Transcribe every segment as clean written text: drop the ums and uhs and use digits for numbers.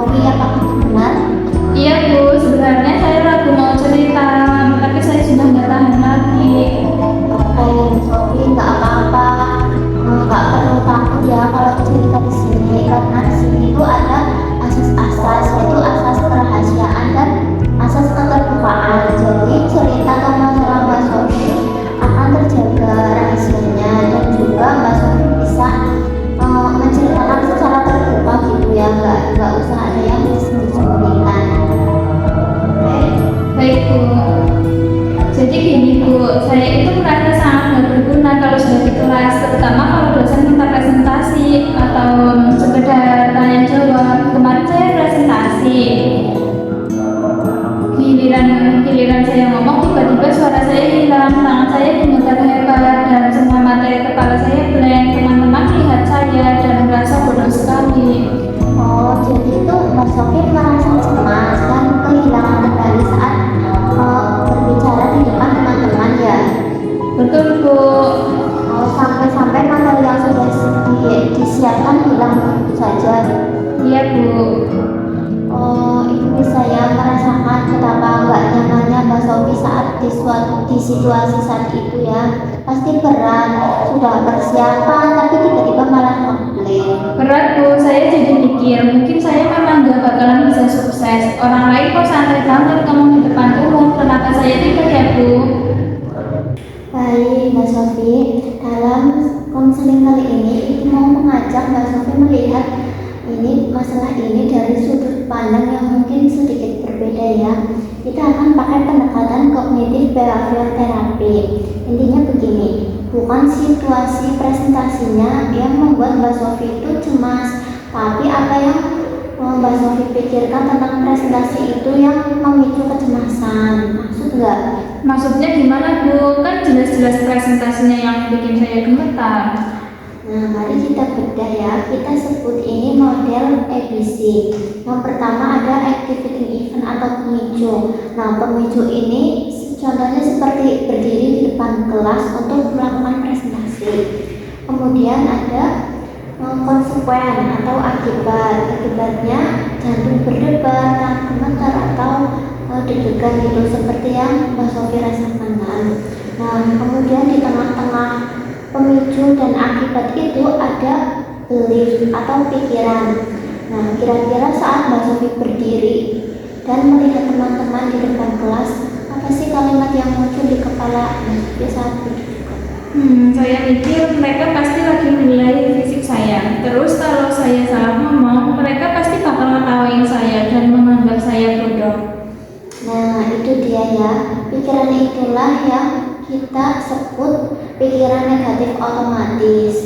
Sofi, apakah itu benar? Iya Bu, sebenarnya saya ragu mau cerita, tapi saya sudah nggak tahan lagi. Oke, Sofi, nggak apa-apa. Nggak perlu takut ya kalau cerita di sini, karena di sini itu ada asas-asas, yaitu asas kerahasiaan dan asas keterbukaan. Jadi cerita atau masalah Mbak Sofi akan terjaga rahasianya, dan juga Mbak Sofi bisa menceritakan secara terbuka gitu ya, nggak usah ada yang disembunyikan. Oke. Baik Bu. Jadi gini Bu, saya itu merasa sangat nggak berguna kalau sudah di kelas, terutama kalau dosen minta presentasi atau sekedar tanya jawab. Kemarin saya presentasi, giliran saya ngomong tiba-tiba suara saya hilang, tangan saya gemetar hebat, dan semua materi kepala saya blank. Teman-teman lihat saya dan merasa bodoh sekali. Oh, jadi itu Mbak Sofi merasa cemas dan kehilangan kendali saat berbicara di depan teman-teman ya. Betul Bu. Oh, sampai-sampai materi yang sudah disiapkan hilang begitu saja. Iya Bu. Oh, ini saya merasakan betapa nggak nyamannya Mbak Sofi saat di situasi saat itu ya. Pasti berat, sudah persiapan tapi tiba-tiba malah ngeblank. Berat Bu, saya jadi mikir, mungkin saya memang gak bakalan bisa sukses. Orang lain kok santai banget ngomong di depan umum, kenapa saya tidak ya Bu? Baik, Mbak Sofi, dalam konseling kali ini mau mengajak Mbak Sofi melihat masalah ini dari sudut pandang yang mungkin sedikit berbeda ya. Kita akan pakai pendekatan kognitif behavior therapy. Intinya begini, bukan situasi presentasinya yang membuat Mbak Sofi itu cemas, tapi apa yang Mbak Sofi pikirkan tentang presentasi itu yang memicu kecemasan. Maksud nggak? Maksudnya gimana Bu? Kan jelas-jelas presentasinya yang bikin saya gemetar. Nah, mari kita bedah ya. Kita sebut ini model ABC. Yang pertama ada activating event atau pemicu. Nah, pemicu ini contohnya seperti berdiri di depan kelas untuk melakukan presentasi. Kemudian ada konsekuen atau akibat. Akibatnya jantung berdebar, tangan gemetar atau deg-degan gitu, seperti yang Mbak Sofi rasakan kan. Nah, kemudian di tengah-tengah pemicu dan akibat itu ada belief atau pikiran. Nah, kira-kira saat Mbak Sofi berdiri dan melihat teman-teman di depan kelas, apa sih kalimat yang muncul di kepala Mbak Sofi saat berdiri? Saya mikir mereka pasti lagi menilai fisik saya. Terus kalau saya salah ngomong, mereka pasti bakal ngetawain saya dan menganggap saya bodoh. Nah, itu dia ya. Pikiran itulah yang kita sebut pikiran negatif otomatis.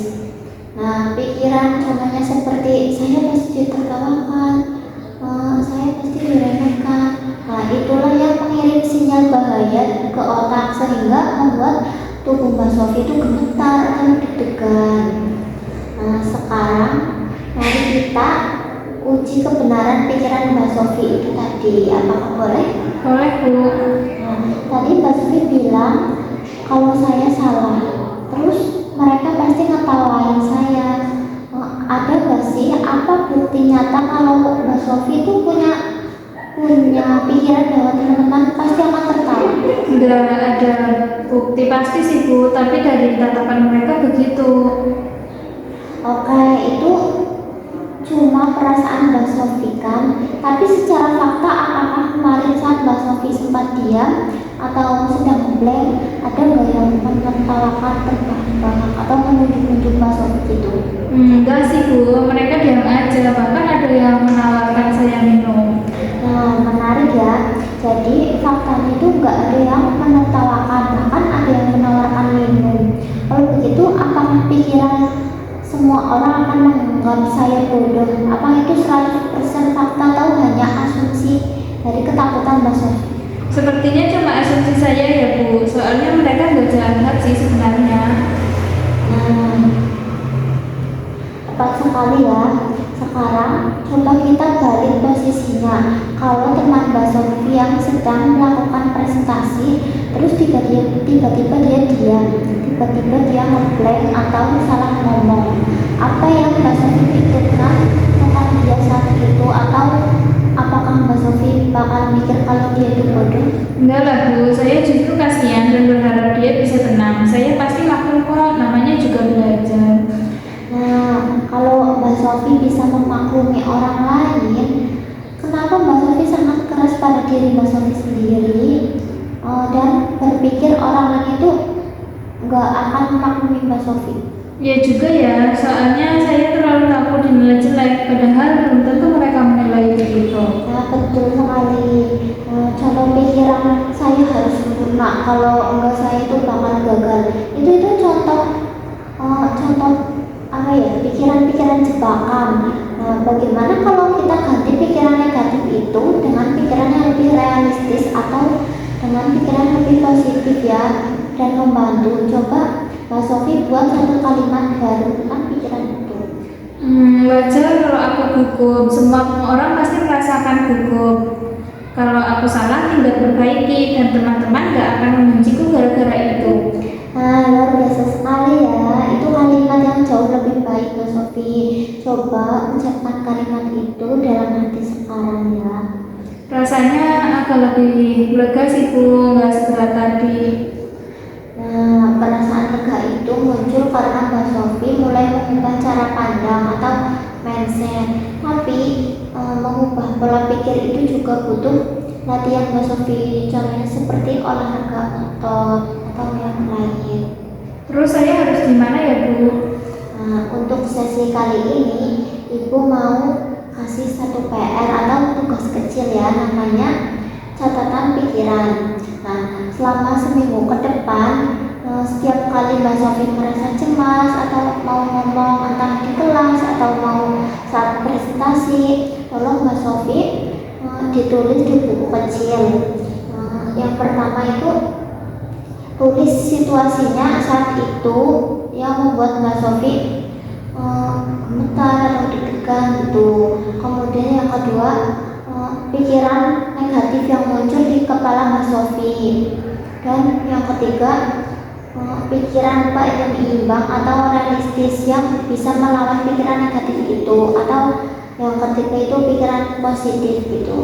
Nah, pikiran contohnya seperti saya pasti ditertawakan, saya pasti diremehkan. Nah, itulah yang mengirim sinyal bahaya ke otak sehingga membuat tubuh Mbak Sofi itu gemetar dan deg-degan. Nah, sekarang mari kita uji kebenaran pikiran Mbak Sofi itu tadi. Apakah boleh? Boleh Bu. Nah, tadi Mbak Sofi bilang kalau saya salah, terus mereka pasti ngetawain saya. Ada nggak sih apa bukti nyata kalau Mbak Sofi itu punya pikiran bahwa teman-teman pasti akan tertawa? Nggak ada bukti pasti sih Bu, tapi dari tatapan mereka begitu. Oke, itu cuma perasaan Mbak Sofi kan, tapi secara fakta apakah kemarin saat Mbak Sofi sempat diam atau sedang blank, ada nggak yang menertawakan terbahak-bahak atau menunjuk-nunjuk Mbak Sofi gitu? Enggak sih Bu, mereka diam aja, bahkan ada yang menawarkan saya minum. Nah, menarik ya. Jadi faktanya itu nggak ada yang menertawakan, bahkan ada yang menawarkan minum. Kalau begitu, apakah pikiran semua orang akan menganggap saya bodoh? Apa itu 100% fakta atau hanya asumsi dari ketakutan Mbak Sofi? Sepertinya cuma asumsi saya ya Bu, soalnya mereka nggak jahat sih sebenarnya. Tepat sekali ya. Sekarang coba kita balik posisinya. Kalau teman Mbak Sofi yang sedang melakukan presentasi, terus tiba-tiba dia diam, tiba-tiba dia ngeblank atau salah ngomong, apa yang Mbak Sofi pikirkan tentang dia saat itu, atau Enggak lah Bu, saya justru kasihan dan berharap dia bisa tenang. Saya pasti maklum kok, namanya juga belajar. Nah, kalau Mbak Sofi bisa memaklumi orang lain, kenapa Mbak Sofi sangat keras pada diri Mbak Sofi sendiri dan berpikir orang lain itu nggak akan memaklumi Mbak Sofi? Ya juga ya, soalnya saya terlalu takut dinilai jelek, padahal belum tentu mereka menilai begitu. Nah, betul sekali. Contoh pikiran saya harus sempurna, kalau enggak saya itu bakal gagal. Itu contoh apa ya, pikiran-pikiran jebakan. Nah, bagaimana kalau kita ganti pikiran negatif itu dengan pikiran yang lebih realistis atau dengan pikiran yang lebih positif ya, dan membantu. Coba Mbak Sofi buat satu kalimat baru tentang pikiran itu. Wajar kalau aku gugup, semua orang pasti merasakan gugup. Kalau aku salah tinggal perbaiki dan teman-teman gak akan membenciku gara-gara itu. Nah, luar biasa sekali ya. Itu kalimat yang jauh lebih baik, Mbak Sofi. Coba ucapkan kalimat itu dalam hati sekarang ya. Rasanya agak lebih lega sih Bu, gak seberat tadi. Nah, perasaan lega itu muncul karena Mbak Sofi mulai mengubah cara pandang atau mindset. Tapi mengubah pola pikir itu juga butuh latihan Mbak Sofi. Contohnya seperti olahraga otot atau yang lain. Terus saya harus gimana ya Bu? Nah, untuk sesi kali ini, Ibu mau kasih satu PR atau tugas kecil ya, namanya catatan pikiran. Nah, selama seminggu ke depan, setiap kali Mbak Sofi merasa cemas atau mau ngomong entah di kelas atau mau saat presentasi, tolong Mbak Sofi ditulis di buku kecil. Yang pertama itu tulis situasinya saat itu yang membuat Mbak Sofi gemetar atau deg-degan gitu. Kemudian yang kedua, pikiran negatif yang muncul di kepala Mbak Sofi. Dan yang ketiga, pikiran Pak yang imbang atau realistis yang bisa melawan pikiran negatif itu. Atau yang ketiga itu pikiran positif gitu.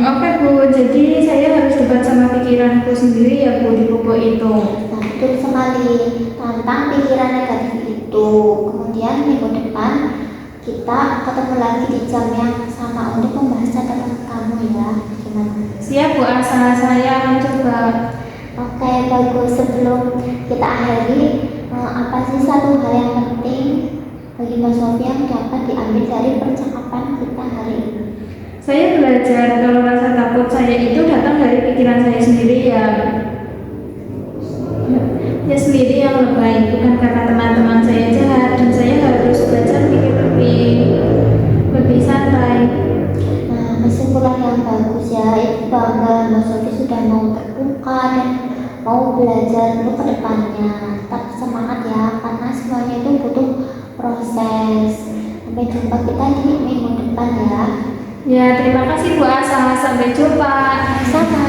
Oke Bu, jadi saya harus debat sama pikiranku sendiri ya Bu di buku itu. Nah, betul sekali, tentang pikiran negatif itu. Kemudian minggu depan kita ketemu lagi di jam yang sama untuk membahas catatan kamu ya. Gimana? Siap Bu Asa, saya akan coba. Oke, bagus. Sebelum kita akhiri, apa sih satu hal yang penting bagi Mbak Sofi yang dapat diambil dari percakapan kita hari ini? Saya belajar kalau rasa takut saya itu datang dari pikiran saya sendiri ya sendiri yang lebay, bukan karena teman-teman saya jahat, dan saya harus belajar pikir lebih santai. Nah, kesimpulan yang bagus ya, itu bangga Mbak Sofi sudah mau terbuka dan mau belajar untuk kedepannya. Tetap semangat ya, karena semuanya itu butuh proses. Sampai jumpa kita di minggu depan ya. Ya, terima kasih Bu Asa, sampai jumpa. Sama.